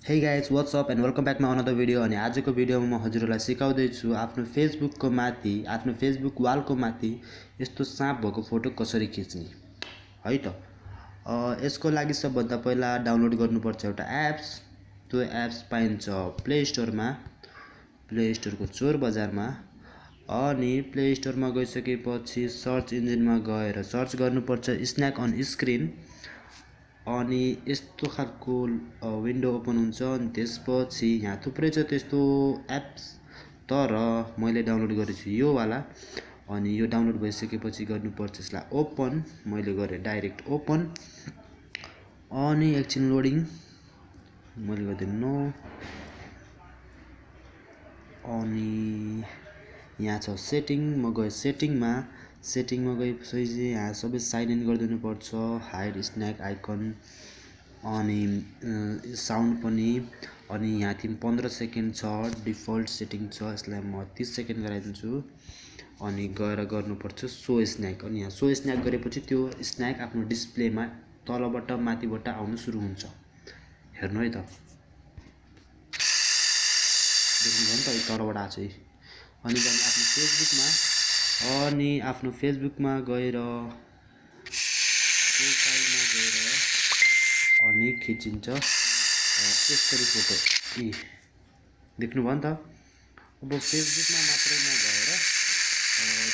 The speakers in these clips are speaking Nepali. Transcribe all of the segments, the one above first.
Hey guys, what's up and welcome back to another video. अनि आजको भिडियोमा म हजुरहरूलाई सिकाउँदै छु आफ्नो फेसबुकको माथि आफ्नो फेसबुक वालको माथि यस्तो साँप भएको फोटो कसरी खिच्ने है त। यसको लागि सबभन्दा पहिला डाउनलोड गर्नुपर्छ एउटा एप्स। त्यो एप्स पाइन्छ प्ले स्टोरमा, प्ले स्टोरको चोर बजारमा। अनि प्ले स्टोरमा गइसकेपछि सर्च इन्जिनमा गएर सर्च गर्नुपर्छ स्न्याक अन स्क्रिन। अनि यस्तो खालको विन्डो ओपन हुन्छ। अनि त्यसपछि यहाँ थुप्रै छ त्यस्तो एप्स, तर मैले डाउनलोड गरेछु यो वाला। अनि यो डाउनलोड भइसकेपछि गर्नुपर्छ यसलाई ओपन। मैले गरेँ डाइरेक्ट ओपन। अनि एकछिन लोडिङ मैले गरिदिएँ नो। अनि यहाँ छ सेटिङ, म गएँ सेटिङमा। सेटिङमा गएपछि यहाँ सबै साइन इन गरिदिनु पर्छ, हाइड स्न्याक आइकन अनि साउन्ड पनि। अनि यहाँ 15 सेकेन्ड छ डिफल्ट सेटिङ छ, यसलाई म 30 सेकेन्ड गराइदिन्छु। अनि गएर गर्नुपर्छ सो स्न्याक। अनि यहाँ सो स्न्याक गरेपछि त्यो स्न्याक आफ्नो डिस्प्लेमा तलबाट माथिबाट आउन सुरु हुन्छ। हेर्नु है त, देख्नुभयो नि त तलबाट आएको छ। अनि आफ्नो फेसबुकमा, अनि आफ्नो फेसबुकमा गएर प्रोफाइलमा गएर अनि खिचिन्छ यसरी फोटो। देख्नुभयो नि त। अब फेसबुकमा मात्रै नभएर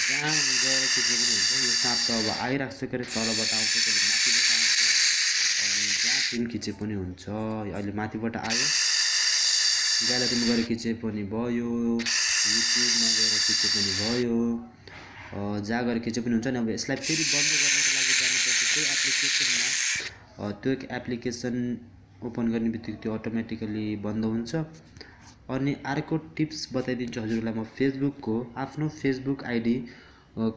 जहाँ गएर खिचे पनि हुन्छ। यो साँप त अब आइरहेको छ, के अरे तलबाट आउँछ, कहिले माथिबाट आउँछ। अनि जहाँ फिल्म खिचे पनि हुन्छ। अहिले माथिबाट आयो, ग्यालेरीमा गएर खिचे पनि भयो, युट्युबमा गएर खिचे पनि भयो, जहाँ गएर खिचे पनि हुन्छ नि। अब यसलाई फेरि बन्द गर्नको लागि जानुपर्छ त्यो एप्लिकेसनमा। त्यो एप्लिकेसन ओपन गर्ने बित्तिकै त्यो अटोमेटिकली बन्द हुन्छ। अनि अर्को टिप्स बताइदिन्छु हजुरलाई म फेसबुकको। आफ्नो फेसबुक आइडी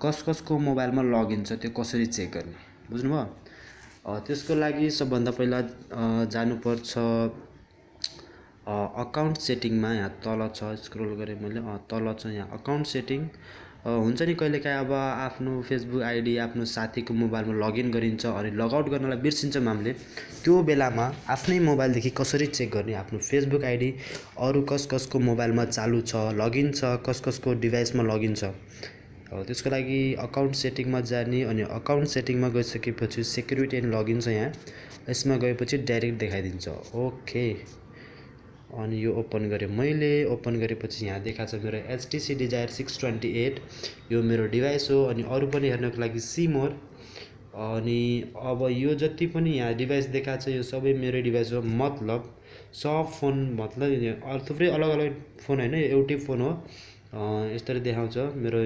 कसको मोबाइलमा लगइन छ त्यो कसरी चेक गर्ने, बुझ्नुभयो। त्यसको लागि सबभन्दा पहिला जानुपर्छ अकाउन्ट सेटिङमा। यहाँ तल छ, स्क्रोल गरेँ मैले, तल छ यहाँ अकाउन्ट सेटिङ। हुन्छ नि कहिलेकाहीँ अब आफ्नो फेसबुक आइडी आफ्नो साथीको मोबाइलमा लगइन गरिन्छ अनि लगआउट गर्नलाई बिर्सिन्छौँ हामीले। त्यो बेलामा आफ्नै मोबाइलदेखि कसरी चेक गर्ने आफ्नो फेसबुक आइडी अरू कसको मोबाइलमा चालु छ, लगइन छ, कसको डिभाइसमा लगइन छ। त्यसको लागि अकाउन्ट सेटिङमा जाने। अनि अकाउन्ट सेटिङमा गइसकेपछि सेक्युरिटी एन्ड लगइन छ यहाँ, यसमा गएपछि डाइरेक्ट देखाइदिन्छ। ओके, अनि यो ओपन गरेँ मैले। ओपन गरेपछि यहाँ देखाएको छ मेरो HTC Desire 628, यो मेरो डिभाइस हो। अनि अरू पनि हेर्नको लागि सी मोर। अनि अब यो जति पनि यहाँ डिभाइस देखाएको छ यो सबै मेरो डिभाइस हो। मतलब सब फोन, मतलब थुप्रै अलग अलग फोन होइन, यो एउटै फोन हो। यसरी देखाउँछ मेरो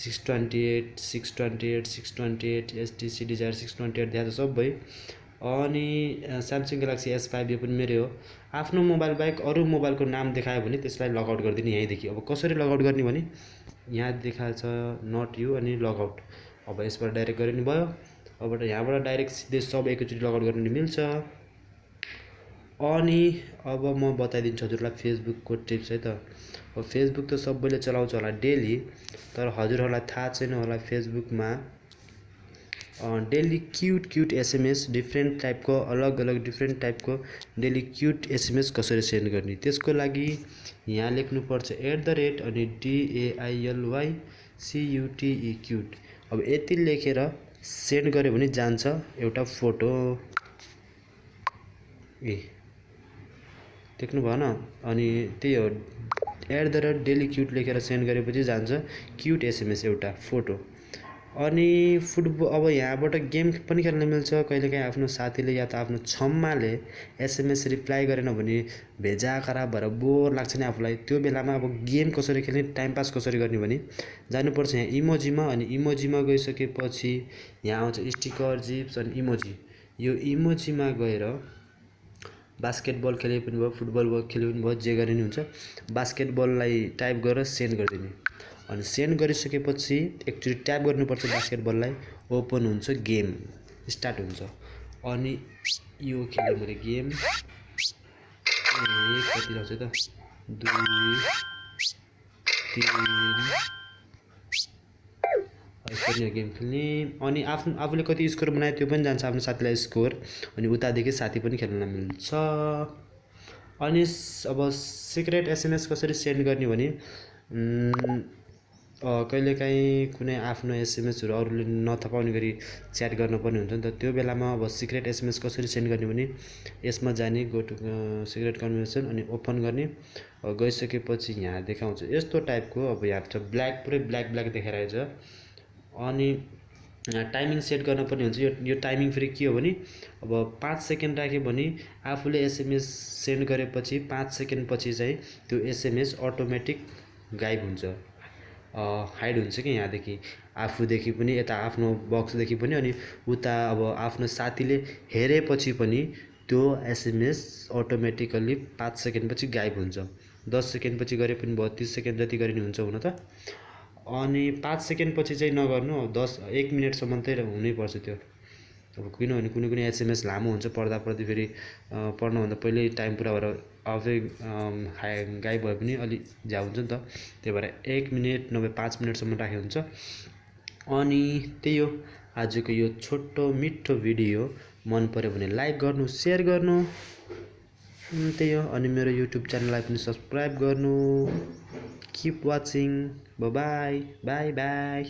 628, 628, 628, HTC Desire 628 देखाएको छ सबै। अनि स्यामसङ ग्यालेक्सी S5 यो पनि मेरै हो। आफ्नो मोबाइल बाहेक अरू मोबाइलको नाम देखायो भने त्यसलाई लगआउट गरिदिने यहीँदेखि। अब कसरी लगआउट गर्ने भने यहाँ देखाएको छ नट यु अनि लगआउट। अब यसबाट डाइरेक्ट गरे नि भयो। अब यहाँबाट डाइरेक्ट सिधै सब एकैचोटि लगआउट गर्न मिल्छ। अनि अब म बताइदिन्छु हजुरलाई फेसबुकको टिप्स है त। अब फेसबुक त सबैले चलाउँछ होला डेली, तर हजुरहरूलाई थाहा छैन होला फेसबुकमा डेली क्युट SMS डिफ्रेन्ट टाइपको, अलग अलग डिफ्रेन्ट टाइपको डेली क्युट SMS कसरी सेन्ड गर्ने। त्यसको लागि यहाँ लेख्नुपर्छ @ अनि DAILYCUTE क्युट। अब यति लेखेर सेन्ड गऱ्यो भने जान्छ एउटा फोटो। देख्नु भएन। अनि त्यही हो, @ डेली क्युट लेखेर सेन्ड गरेपछि जान्छ क्युट SMS एउटा फोटो। अनि फुटबल, अब यहाँबाट गेम पनि खेल्न मिल्छ। कहिलेकाहीँ आफ्नो साथीले या त आफ्नो छम्माले SMS रिप्लाई गरेन भने भेजा खराब भएर बोर लाग्छ नि आफूलाई। त्यो बेलामा अब गेम कसरी खेल्ने, टाइम पास कसरी गर्ने भने जानुपर्छ यहाँ इमोजीमा। अनि इमोजीमा गइसकेपछि यहाँ आउँछ स्टिकर, जिप्स अनि इमोजी। यो इमोजीमा गएर बास्केटबल खेले पनि भयो, फुटबल खेले पनि भयो, जे गरे नि हुन्छ। बास्केटबललाई टाइप गरेर सेन्ड गरिदिने। अनि सेन्ड गरिसकेपछि एकचोटि ट्याप गर्नुपर्छ बास्केटबललाई, ओपन हुन्छ, गेम स्टार्ट हुन्छ। अनि यो खेलेँ मैले गेम, कति रहेछ त 2 3 यसरी गेम खेल्ने। अनि आफूले कति स्कोर बनायो त्यो पनि जान्छ आफ्नो साथीलाई स्कोर। अनि उतादेखि साथी पनि खेल्न मिल्छ। अनि अब सिक्रेट एसएमएस कसरी सेन्ड गर्ने भने कहिलेकाहीँ कुनै आफ्नो एसएमएसहरू अरूले नथपाउने गरी च्याट गर्नुपर्ने हुन्छ नि त, त्यो बेलामा अब सिक्रेट एसएमएस कसरी सेन्ड गर्ने भने यसमा जाने गो टु सिक्रेट कन्भर्सेसन अनि ओपन गर्ने। गइसकेपछि यहाँ देखाउँछ यस्तो टाइपको, अब यहाँ छ ब्ल्याक, पुरै ब्ल्याक ब्ल्याक देखाइरहेछ। अनि टाइमिङ सेट गर्नुपर्ने हुन्छ। यो टाइमिङ फेरि के हो भने अब 5 सेकेन्ड राख्यो भने आफूले एसएमएस सेन्ड गरेपछि 5 सेकेन्ड पछि चाहिँ त्यो एसएमएस अटोमेटिक गायब हुन्छ, हाइड हुन्छ कि यहाँदेखि, आफूदेखि पनि, यता आफ्नो बक्सदेखि पनि, अनि उता अब आफ्नो साथीले हेरेपछि पनि त्यो एसएमएस अटोमेटिकल्ली 5 सेकेन्ड पछि गायब हुन्छ। 10 सेकेन्ड पछि गरे पनि भयो, 30 सेकेन्ड जति गरे नि हुन्छ हुन त। अनि 5 सेकेन्ड पछि चाहिँ नगर्नु, 1 मिनटसम्म चाहिँ हुनैपर्छ त्यो। अब किनभने कुनै कुनै एसएमएस लामो हुन्छ, पढ्दा पढ्दै फेरि पढ्नुभन्दा पहिल्यै टाइम पुरा भएर आफै गायब भए पनि अलि झ्याउ हुन्छ नि त, त्यही भएर 1 मिनट नभए 5 मिनटसम्म राखेको हुन्छ। अनि त्यही हो आजको यो छोटो मिठो भिडियो। मन पऱ्यो भने लाइक गर्नु, सेयर गर्नु, त्यही हो। अनि मेरो युट्युब च्यानललाई पनि सब्सक्राइब गर्नु। Keep watching, by by by by.